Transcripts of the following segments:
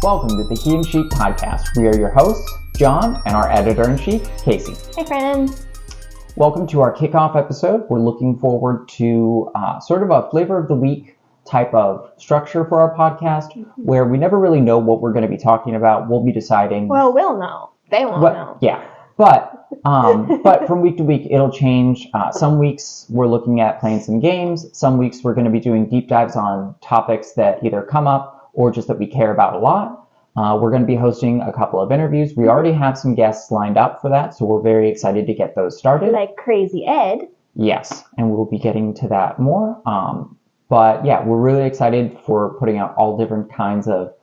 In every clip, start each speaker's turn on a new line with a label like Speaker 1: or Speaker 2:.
Speaker 1: Welcome to the He Chic Podcast. We are your hosts, Jon, and our editor-in-chief, Kacie.
Speaker 2: Hey, friends.
Speaker 1: Welcome to our Kickoff episode. We're looking forward to sort of a flavor of the week type of structure for our podcast, where we never really know what we're going to be talking about. We'll be deciding.
Speaker 2: Well, we'll know. They won't know.
Speaker 1: Yeah. But from week to week, it'll change. Some weeks we're looking at playing some games. Some weeks we're going to be doing deep dives on topics that either come up or just that we care about a lot. We're going to be hosting a couple of interviews. We already have some guests lined up for that, so we're very excited to get those started.
Speaker 2: Like Crazy Ed.
Speaker 1: Yes, and we'll be getting to that more. But yeah, we're really excited for putting out all different kinds of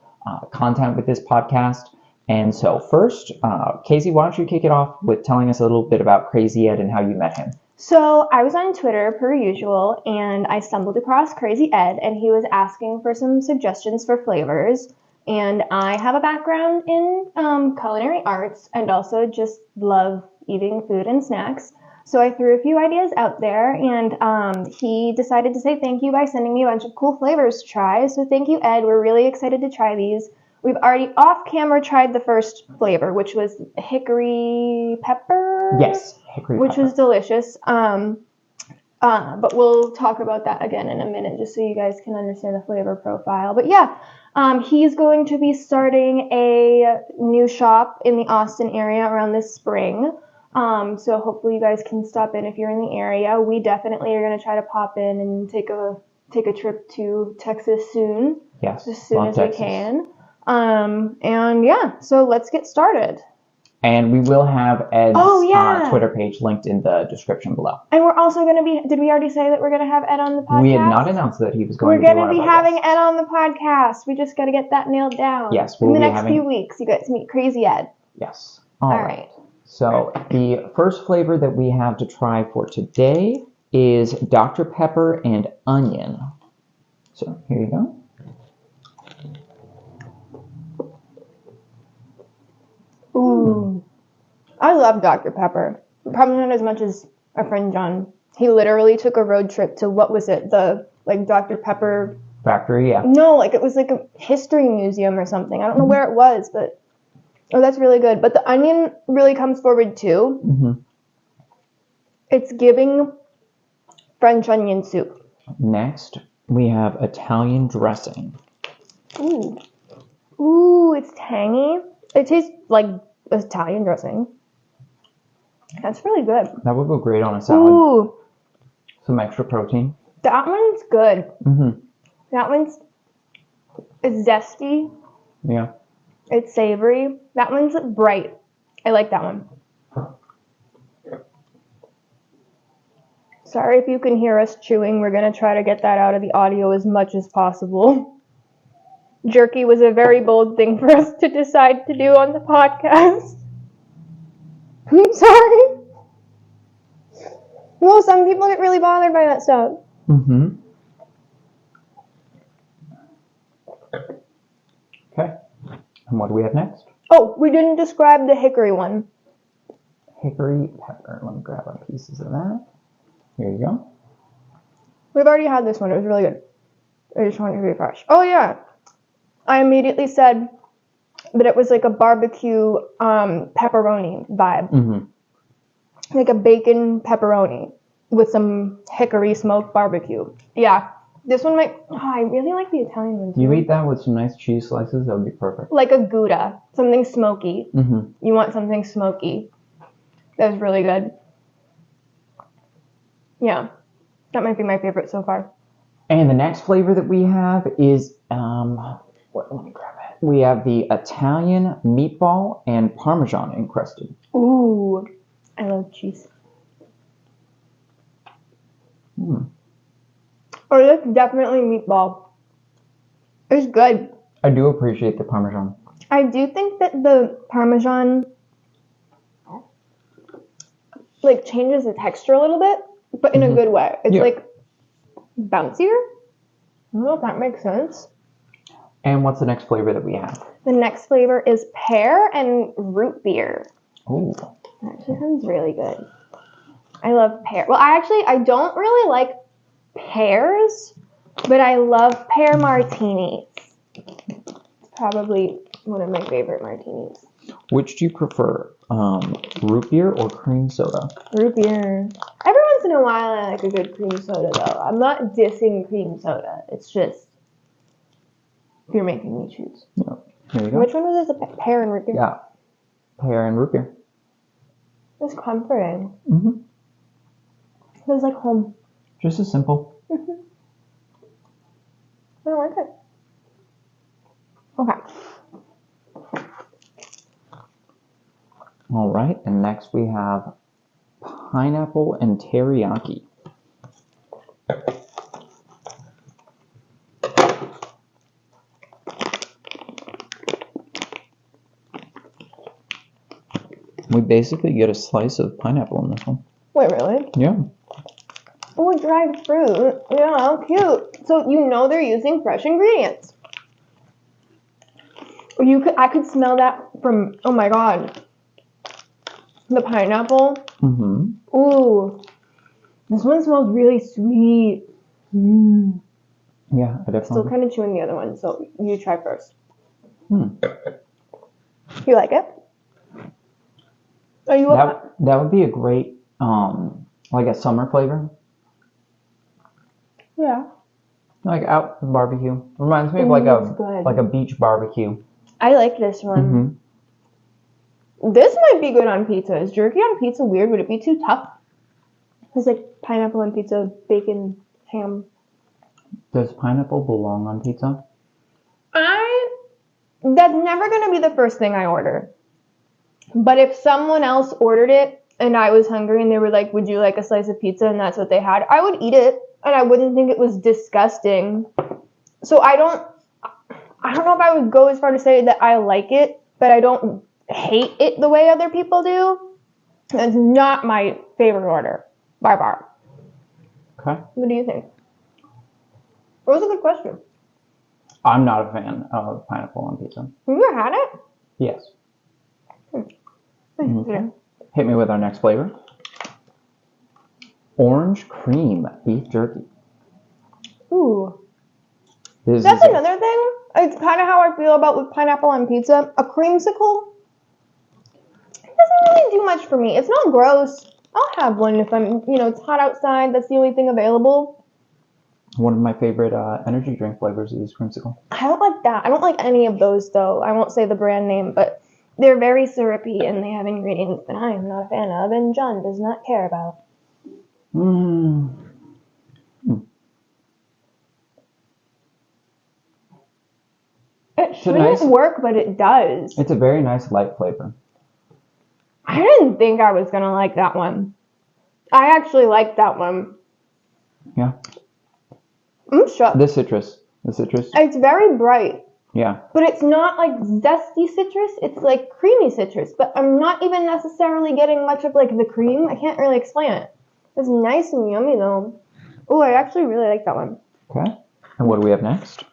Speaker 1: content with this podcast. And so first, Kacie, why don't you kick it off with telling us a little bit about Crazy Ed and how you met him?
Speaker 2: So I was on Twitter, per usual, and I stumbled across Crazy Ed, and he was asking for some suggestions for flavors. And I have a background in culinary arts and also just love eating food and snacks. So I threw a few ideas out there, and he decided to say thank you by sending me a bunch of cool flavors to try. So thank you, Ed. We're really excited to try these. We've already off-camera tried the first flavor, which was hickory pepper.
Speaker 1: Yes, hickory
Speaker 2: which
Speaker 1: pepper.
Speaker 2: was delicious. But we'll talk about that again in a minute, just so you guys can understand the flavor profile. But yeah, he's going to be starting a new shop in the Austin area around this spring. So hopefully you guys can stop in if you're in the area. We definitely are going to try to pop in and take a trip to Texas soon.
Speaker 1: Yes,
Speaker 2: as soon as
Speaker 1: Texas.
Speaker 2: we can. And yeah, so let's get started.
Speaker 1: And we will have Ed's Twitter page linked in the description below.
Speaker 2: And we're also going to be, did we already say that we're going to have Ed on the podcast?
Speaker 1: We had not announced that he was going to be
Speaker 2: We're going to be having Ed on the podcast. We just got to get that nailed down.
Speaker 1: Yes,
Speaker 2: in the next few weeks, you get to meet Crazy Ed.
Speaker 1: Yes.
Speaker 2: All right.
Speaker 1: So the first flavor that we have to try for today is Dr. Pepper and onion. So here you go.
Speaker 2: Ooh. I love Dr. Pepper. Probably not as much as our friend Jon. He literally took a road trip to, what was it? The, Dr. Pepper...
Speaker 1: Factory, yeah.
Speaker 2: No, it was a history museum or something. I don't know where it was, but... Oh, that's really good. But the onion really comes forward, too.
Speaker 1: Mm-hmm.
Speaker 2: It's giving French onion soup.
Speaker 1: Next, we have Italian dressing.
Speaker 2: Ooh. Ooh, it's tangy. It tastes like Italian dressing. That's really good.
Speaker 1: That would go great on a salad.
Speaker 2: Ooh.
Speaker 1: Some extra protein.
Speaker 2: That one's good.
Speaker 1: Mm-hmm.
Speaker 2: That one's... It's zesty.
Speaker 1: Yeah.
Speaker 2: It's savory. That one's bright. I like that one. Sorry if you can hear us chewing. We're going to try to get that out of the audio as much as possible. Jerky was a very bold thing for us to decide to do on the podcast. I'm sorry. Well, some people get really bothered by that stuff.
Speaker 1: Mm-hmm. Okay. And what do we have next?
Speaker 2: Oh, we didn't describe the hickory one.
Speaker 1: Hickory pepper. Let me grab our pieces of that. Here you go.
Speaker 2: We've already had this one. It was really good. I just wanted to refresh. Oh, yeah. I immediately said that it was like a barbecue pepperoni vibe.
Speaker 1: Mm-hmm.
Speaker 2: Like a bacon pepperoni with some hickory smoked barbecue. Yeah. This one might... Oh, I really like the Italian one too.
Speaker 1: You eat that with some nice cheese slices, that would be perfect.
Speaker 2: Like a Gouda. Something smoky.
Speaker 1: Mm-hmm.
Speaker 2: You want something smoky. That was really good. Yeah. That might be my favorite so far.
Speaker 1: And the next flavor that we have is... let me grab it. We have the Italian meatball and Parmesan encrusted.
Speaker 2: Ooh. I love cheese. Oh, that's definitely meatball. It's good.
Speaker 1: I do appreciate the Parmesan.
Speaker 2: I do think that the Parmesan changes the texture a little bit, but in a good way. It's bouncier. I don't know if that makes sense.
Speaker 1: And what's the next flavor that we have?
Speaker 2: The next flavor is pear and root beer.
Speaker 1: Ooh.
Speaker 2: That actually sounds really good. I love pear. Well, I don't really like pears, but I love pear martinis. Probably one of my favorite martinis.
Speaker 1: Which do you prefer, root beer or cream soda?
Speaker 2: Root beer. Every once in a while, I like a good cream soda, though. I'm not dissing cream soda. It's just, you're making me choose.
Speaker 1: Yeah. Here you go.
Speaker 2: Which one was this? A pear and root beer?
Speaker 1: Yeah. Pear and root beer.
Speaker 2: It's comforting.
Speaker 1: Mm-hmm.
Speaker 2: It was like home.
Speaker 1: Just as simple.
Speaker 2: Mm-hmm. I like it. Okay.
Speaker 1: All right, and next we have pineapple and teriyaki. We basically get a slice of pineapple in this one.
Speaker 2: Wait, really?
Speaker 1: Yeah.
Speaker 2: Oh, dried fruit. Yeah, how cute. So you know they're using fresh ingredients. I could smell that from, oh my god. The pineapple.
Speaker 1: Mm-hmm.
Speaker 2: Ooh. This one smells really sweet. Mm.
Speaker 1: Yeah, I definitely.
Speaker 2: Still kind of chewing the other one, so you try first.
Speaker 1: Hmm.
Speaker 2: You like it? Are you
Speaker 1: that would be a great, like a summer flavor.
Speaker 2: Yeah.
Speaker 1: Like out barbecue. Reminds me of like a beach barbecue.
Speaker 2: I like this one.
Speaker 1: Mm-hmm.
Speaker 2: This might be good on pizza. Is jerky on pizza weird? Would it be too tough? It's like pineapple on pizza, bacon, ham.
Speaker 1: Does pineapple belong on pizza?
Speaker 2: That's never going to be the first thing I order. But if someone else ordered it and I was hungry and they were like, would you like a slice of pizza? And that's what they had, I would eat it and I wouldn't think it was disgusting. So I don't know if I would go as far to say that I like it, but I don't hate it the way other people do. It's not my favorite order by far.
Speaker 1: Okay.
Speaker 2: What do you think? It was a good question.
Speaker 1: I'm not a fan of pineapple on pizza.
Speaker 2: Have you ever had it?
Speaker 1: Yes.
Speaker 2: Okay.
Speaker 1: Hit me with our next flavor. Orange cream beef jerky.
Speaker 2: Ooh.
Speaker 1: This
Speaker 2: That's
Speaker 1: is
Speaker 2: another thing. It's kind of how I feel about with pineapple on pizza. A creamsicle, it doesn't really do much for me. It's not gross. I'll have one if it's hot outside. That's the only thing available.
Speaker 1: One of my favorite energy drink flavors is creamsicle.
Speaker 2: I don't like that. I don't like any of those, though. I won't say the brand name, but they're very syrupy and they have ingredients that I am not a fan of and Jon does not care about. It shouldn't work, but it does.
Speaker 1: It's a very nice light flavor.
Speaker 2: I didn't think I was going to like that one. I actually like that one.
Speaker 1: Yeah.
Speaker 2: I'm shocked.
Speaker 1: The citrus.
Speaker 2: It's very bright.
Speaker 1: Yeah.
Speaker 2: But it's not like zesty citrus. It's like creamy citrus. But I'm not even necessarily getting much of like the cream. I can't really explain it. It's nice and yummy though. Oh, I actually really like that one.
Speaker 1: Okay. And what do we have next?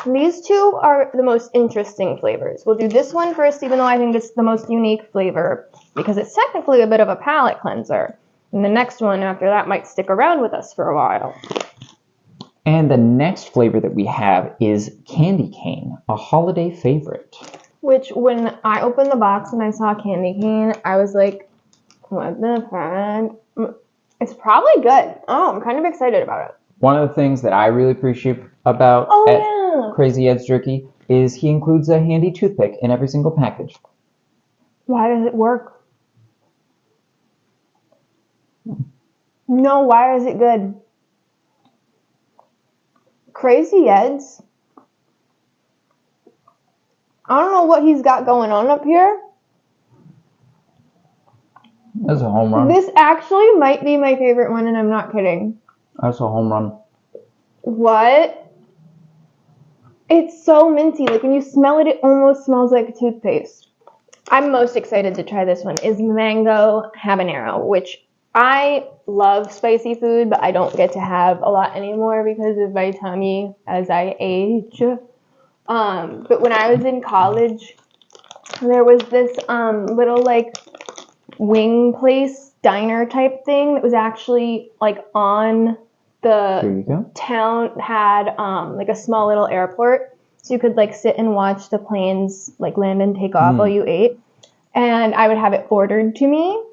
Speaker 2: These two are the most interesting flavors. We'll do this one first, even though I think it's the most unique flavor, because it's technically a bit of a palate cleanser. And the next one after that might stick around with us for a while.
Speaker 1: And the next flavor that we have is candy cane, a holiday favorite.
Speaker 2: Which, when I opened the box and I saw candy cane, I was like, what the fuck? It's probably good. Oh, I'm kind of excited about it.
Speaker 1: One of the things that I really appreciate about Crazy Ed's Jerky is he includes a handy toothpick in every single package.
Speaker 2: Why does it work? No, why is it good? Crazy Ed's? I don't know what he's got going on up here.
Speaker 1: That's a home run.
Speaker 2: This actually might be my favorite one, and I'm not kidding.
Speaker 1: That's a home run.
Speaker 2: What? It's so minty. Like when you smell it, it almost smells like toothpaste. I'm most excited to try this one. Is mango habanero, which I love spicy food, but I don't get to have a lot anymore because of my tummy as I age. But when I was in college, there was this little like wing place, diner type thing that was actually like on the town, had like a small little airport, so you could like sit and watch the planes like land and take off while you ate. And I would have it ordered to me,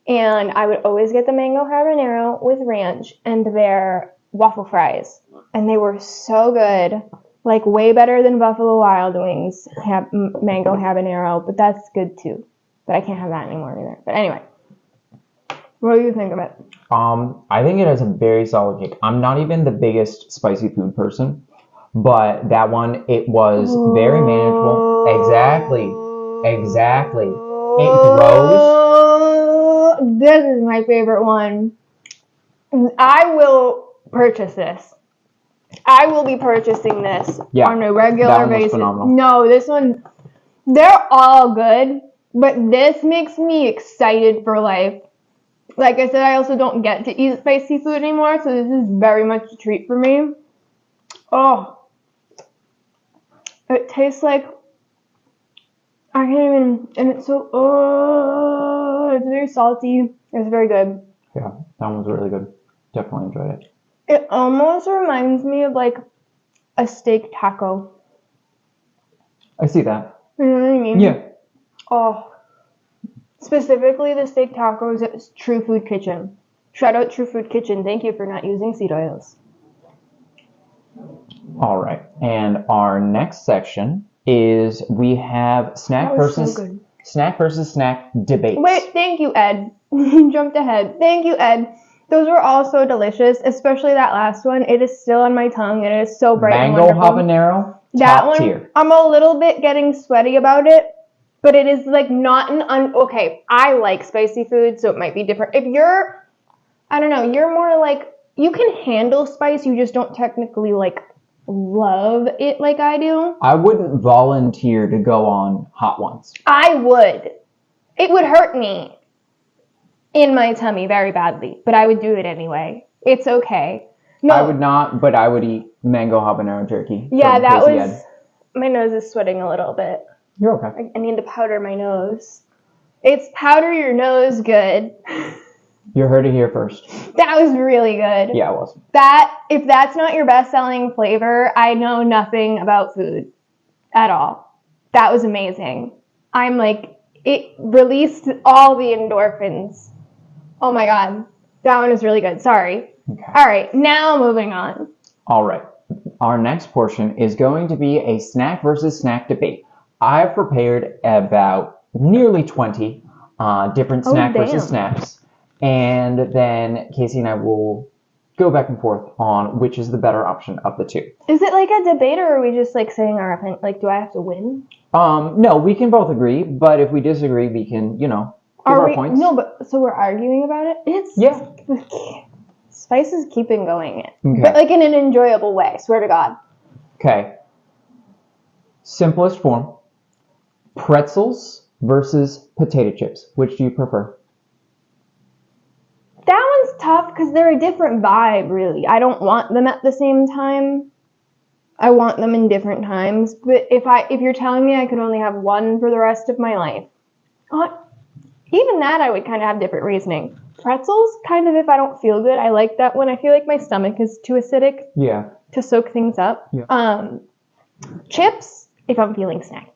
Speaker 2: and I would always get the mango habanero with ranch and their waffle fries, and they were so good, like way better than Buffalo Wild Wings mango habanero, but that's good too. But I can't have that anymore either. But anyway, what do you think of it?
Speaker 1: I think it has a very solid kick. I'm not even the biggest spicy food person, but that one, it was very manageable. Exactly. It grows.
Speaker 2: This is my favorite one. I will purchase this. I will be purchasing this on a regular basis.
Speaker 1: Phenomenal.
Speaker 2: No, this one, they're all good, but this makes me excited for life. Like I said, I also don't get to eat spicy food anymore, so this is very much a treat for me. Oh, it tastes like, I can't even, and it's so, it's very salty. It's very good.
Speaker 1: Yeah, that one's really good. Definitely enjoyed it.
Speaker 2: It almost reminds me of like a steak taco.
Speaker 1: I see that.
Speaker 2: You know what I mean?
Speaker 1: Yeah.
Speaker 2: Oh. Specifically the steak tacos at True Food Kitchen. Shout out True Food Kitchen. Thank you for not using seed oils.
Speaker 1: All right. And our next section is we have snack versus snack debate.
Speaker 2: Wait, thank you, Ed. You jumped ahead. Thank you, Ed. Those were all so delicious, especially that last one. It is still on my tongue, and it is so bright and wonderful.
Speaker 1: Mango habanero, top tier.
Speaker 2: I'm a little bit getting sweaty about it, but it is like not okay, I like spicy food, so it might be different. If you're, I don't know, you're more like, you can handle spice, you just don't technically like love it like I do.
Speaker 1: I wouldn't volunteer to go on hot ones.
Speaker 2: I would. It would hurt me in my tummy very badly, but I would do it anyway. It's okay. No,
Speaker 1: I would not, but I would eat mango habanero jerky.
Speaker 2: Yeah, that was, my nose is sweating a little bit.
Speaker 1: You're okay.
Speaker 2: I need to powder my nose. It's powder your nose good.
Speaker 1: You heard it here first.
Speaker 2: That was really good.
Speaker 1: Yeah, it was.
Speaker 2: If that's not your best-selling flavor, I know nothing about food at all. That was amazing. I'm like, it released all the endorphins. Oh my God. That one is really good. Sorry.
Speaker 1: Okay.
Speaker 2: All right. Now moving on.
Speaker 1: All right. Our next portion is going to be a snack versus snack debate. I've prepared about nearly 20 different snack versus snacks. And then Kacie and I will go back and forth on which is the better option of the two.
Speaker 2: Is it like a debate, or are we just like saying our opinion? Like, do I have to win?
Speaker 1: No, we can both agree, but if we disagree, we can, give our points.
Speaker 2: No, but so we're arguing about it? Spice is keeping going.
Speaker 1: Okay.
Speaker 2: But like in an enjoyable way, swear to God.
Speaker 1: Okay. Simplest form. Pretzels versus potato chips. Which do you prefer?
Speaker 2: That one's tough because they're a different vibe, really. I don't want them at the same time. I want them in different times. But if you're telling me I could only have one for the rest of my life, even that I would kind of have different reasoning. Pretzels, kind of if I don't feel good. I like that when I feel like my stomach is too acidic.
Speaker 1: Yeah.
Speaker 2: To soak things up.
Speaker 1: Yeah.
Speaker 2: Chips, if I'm feeling snacky.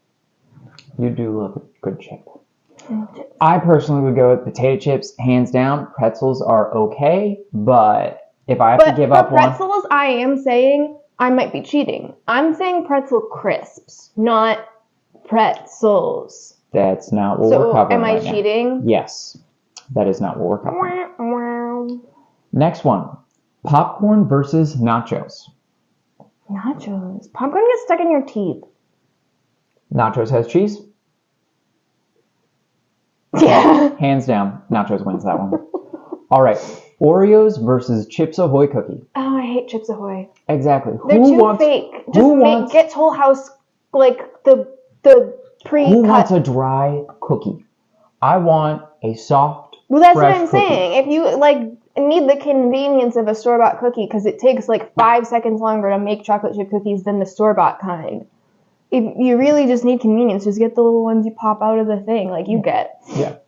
Speaker 1: You do love a good chip. I personally would go with potato chips, hands down. Pretzels are okay, but if I have to give up one...
Speaker 2: pretzels, I am saying I might be cheating. I'm saying pretzel crisps, not pretzels.
Speaker 1: That's not what we're covering
Speaker 2: am I cheating?
Speaker 1: Yes. That is not what we're covering. Next one. Popcorn versus nachos.
Speaker 2: Nachos. Popcorn gets stuck in your teeth.
Speaker 1: Nachos has cheese?
Speaker 2: Yeah.
Speaker 1: Well, hands down, nachos wins that one. All right. Oreos versus Chips Ahoy cookie.
Speaker 2: Oh, I hate Chips Ahoy.
Speaker 1: Exactly.
Speaker 2: They're too fake. Just get Toll House, like, the pre-cut.
Speaker 1: Who wants a dry cookie? I want a soft,
Speaker 2: well, that's
Speaker 1: fresh
Speaker 2: what I'm
Speaker 1: cookie.
Speaker 2: saying. If you, like, need the convenience of a store-bought cookie, because it takes, like, 5 seconds longer to make chocolate chip cookies than the store-bought kind. If you really just need convenience, just get the little ones you pop out of the thing, like you get.
Speaker 1: Yeah.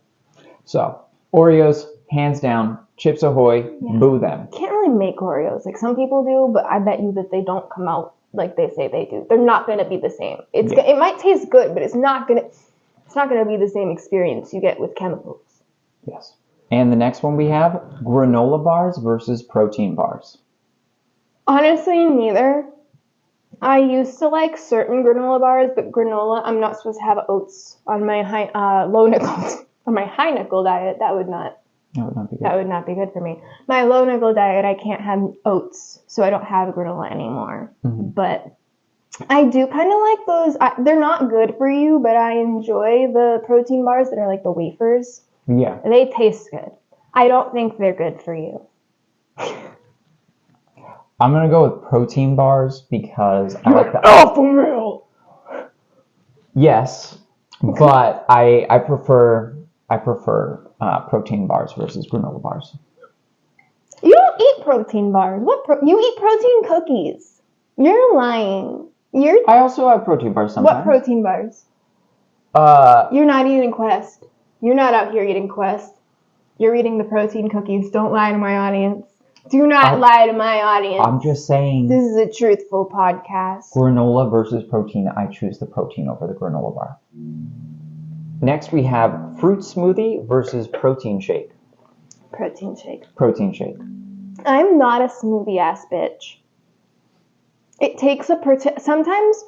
Speaker 1: So, Oreos, hands down. Chips Ahoy, boo them.
Speaker 2: Can't really make Oreos. Like, some people do, but I bet you that they don't come out like they say they do. They're not going to be the same. It might taste good, but it's not going to be the same experience you get with chemicals.
Speaker 1: Yes. And the next one we have, granola bars versus protein bars.
Speaker 2: Honestly, neither. I used to like certain granola bars, but granola, I'm not supposed to have oats on my low nickel on my high nickel diet. That would not be good. That would not be good for me. My low nickel diet, I can't have oats, so I don't have granola anymore. Mm-hmm. But I do kind of like those. They're not good for you, but I enjoy the protein bars that are like the wafers.
Speaker 1: Yeah.
Speaker 2: They taste good. I don't think they're good for you.
Speaker 1: I'm going to go with protein bars because I like the
Speaker 2: alpha male.
Speaker 1: Yes, but I prefer protein bars versus granola bars.
Speaker 2: You don't eat protein bars. You eat protein cookies. You're lying.
Speaker 1: I also have protein bars sometimes.
Speaker 2: What protein bars? You're not eating Quest. You're not out here eating Quest. You're eating the protein cookies. Don't lie to my audience. Do not lie to my audience.
Speaker 1: I'm just saying.
Speaker 2: This is a truthful podcast.
Speaker 1: Granola versus protein. I choose the protein over the granola bar. Next, we have fruit smoothie versus protein shake.
Speaker 2: Protein shake.
Speaker 1: Protein shake.
Speaker 2: I'm not a smoothie ass bitch. It takes sometimes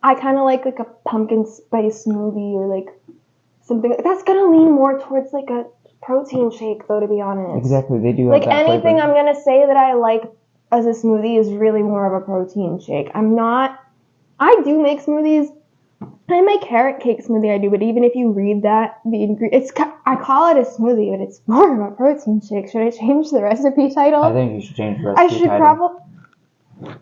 Speaker 2: I kind of like a pumpkin spice smoothie or like something. That's going to lean more towards like a protein shake, though, to be honest.
Speaker 1: Exactly, they do have
Speaker 2: like
Speaker 1: that
Speaker 2: anything
Speaker 1: flavor.
Speaker 2: I'm gonna say that I like as a smoothie is really more of a protein shake. I do make smoothies. I make carrot cake smoothie. I do, but even if you read that the ingredients, I call it a smoothie, but it's more of a protein shake. Should I change the recipe title?
Speaker 1: I think you should change the recipe title.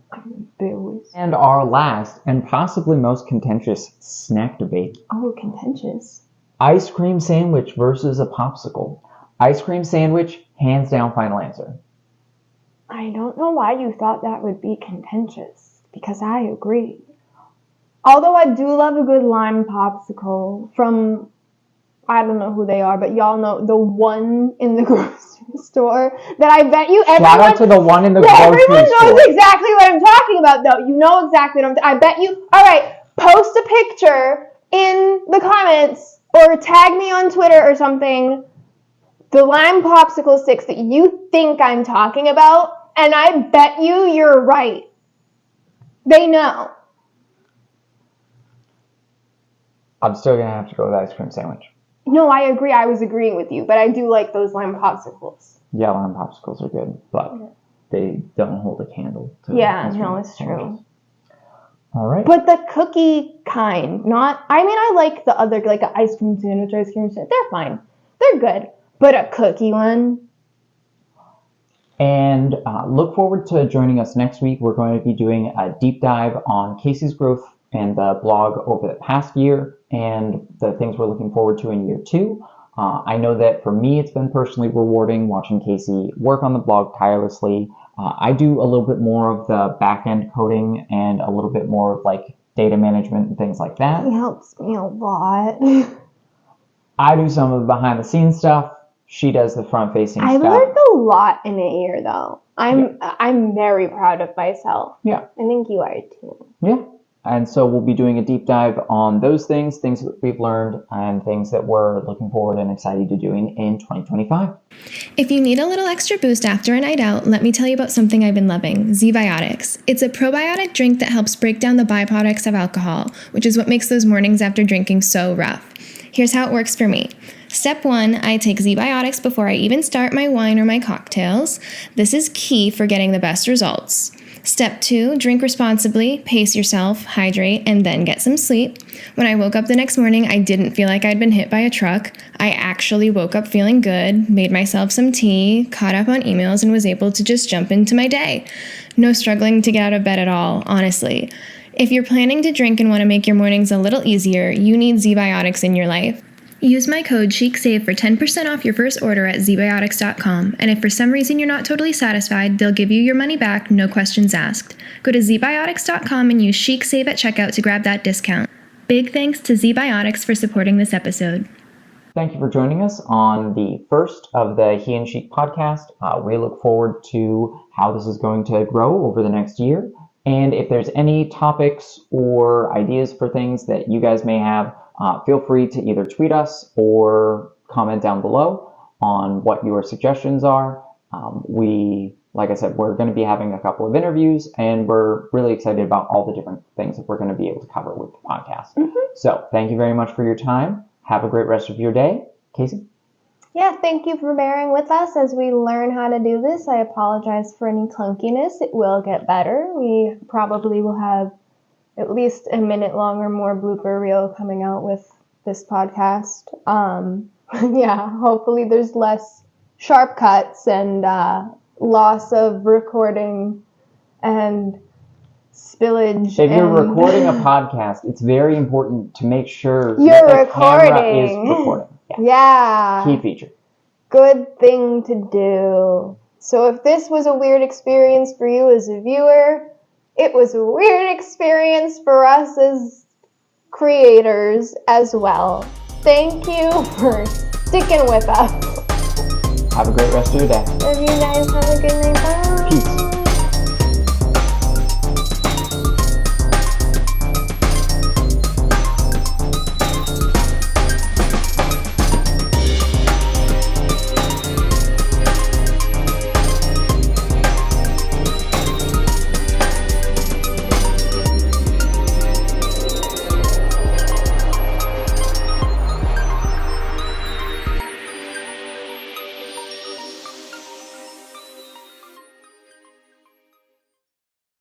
Speaker 2: Probably.
Speaker 1: And our last and possibly most contentious snack debate.
Speaker 2: Oh, contentious.
Speaker 1: Ice cream sandwich versus a popsicle. Ice cream sandwich, hands down, final answer.
Speaker 2: I don't know why you thought that would be contentious, because I agree. Although I do love a good lime popsicle from, I don't know who they are, but y'all know the one in the grocery store that I bet you everyone...
Speaker 1: Shout out to the one in the grocery store.
Speaker 2: Everyone knows exactly what I'm talking about, though. You know exactly what I bet you... All right, post a picture in the comments or tag me on Twitter or something, the lime popsicle sticks that you think I'm talking about, and I bet you're right. They know.
Speaker 1: I'm still going to have to go with ice cream sandwich.
Speaker 2: No, I agree. I was agreeing with you, but I do like those lime popsicles.
Speaker 1: Yeah, lime popsicles are good, but they don't hold a candle to
Speaker 2: it's true.
Speaker 1: All right.
Speaker 2: But the cookie kind, I like the other, like an ice cream sandwich, they're fine. They're good. But a cookie one.
Speaker 1: And look forward to joining us next week. We're going to be doing a deep dive on Kacie's growth and the blog over the past year and the things we're looking forward to in year 2. I know that for me, it's been personally rewarding watching Kacie work on the blog tirelessly. I do a little bit more of the back-end coding and a little bit more of like data management and things like that.
Speaker 2: He helps me a lot.
Speaker 1: I do some of the behind-the-scenes stuff. She does the front-facing stuff.
Speaker 2: I've learned a lot in a year, though. I'm very proud of myself.
Speaker 1: Yeah.
Speaker 2: I think you are, too.
Speaker 1: Yeah. And so we'll be doing a deep dive on those things that we've learned, and things that we're looking forward and excited to doing in 2025.
Speaker 3: If you need a little extra boost after a night out, let me tell you about something I've been loving, ZBiotics. It's a probiotic drink that helps break down the byproducts of alcohol, which is what makes those mornings after drinking so rough. Here's how it works for me. Step 1, I take ZBiotics before I even start my wine or my cocktails. This is key for getting the best results. Step 2, drink responsibly, pace yourself, hydrate, and then get some sleep. When I woke up the next morning, I didn't feel like I'd been hit by a truck. I actually woke up feeling good, made myself some tea, caught up on emails, and was able to just jump into my day. No struggling to get out of bed at all, honestly. If you're planning to drink and want to make your mornings a little easier, you need ZBiotics in your life. Use my code CHICSAVE for 10% off your first order at ZBiotics.com, and if for some reason you're not totally satisfied, they'll give you your money back, no questions asked. Go to ZBiotics.com and use CHICSAVE at checkout to grab that discount. Big thanks to ZBiotics for supporting this episode.
Speaker 1: Thank you for joining us on the first of the He and Chic podcast. We look forward to how this is going to grow over the next year, And if there's any topics or ideas for things that you guys may have, feel free to either tweet us or comment down below on what your suggestions are. Like I said, we're going to be having a couple of interviews, and we're really excited about all the different things that we're going to be able to cover with the podcast.
Speaker 2: Mm-hmm.
Speaker 1: So thank you very much for your time. Have a great rest of your day. Kacie?
Speaker 2: Yeah, thank you for bearing with us as we learn how to do this. I apologize for any clunkiness. It will get better. We probably will have at least a minute long or more blooper reel coming out with this podcast. Yeah, hopefully there's less sharp cuts and loss of recording and spillage.
Speaker 1: If you're recording a podcast, it's very important to make sure
Speaker 2: you're
Speaker 1: that the
Speaker 2: recording.
Speaker 1: camera is recording.
Speaker 2: Yeah.
Speaker 1: Key feature.
Speaker 2: Good thing to do. So if this was a weird experience for you as a viewer, it was a weird experience for us as creators as well. Thank you for sticking with us.
Speaker 1: Have a great rest of your day.
Speaker 2: Love you guys. Have a good night. Bye.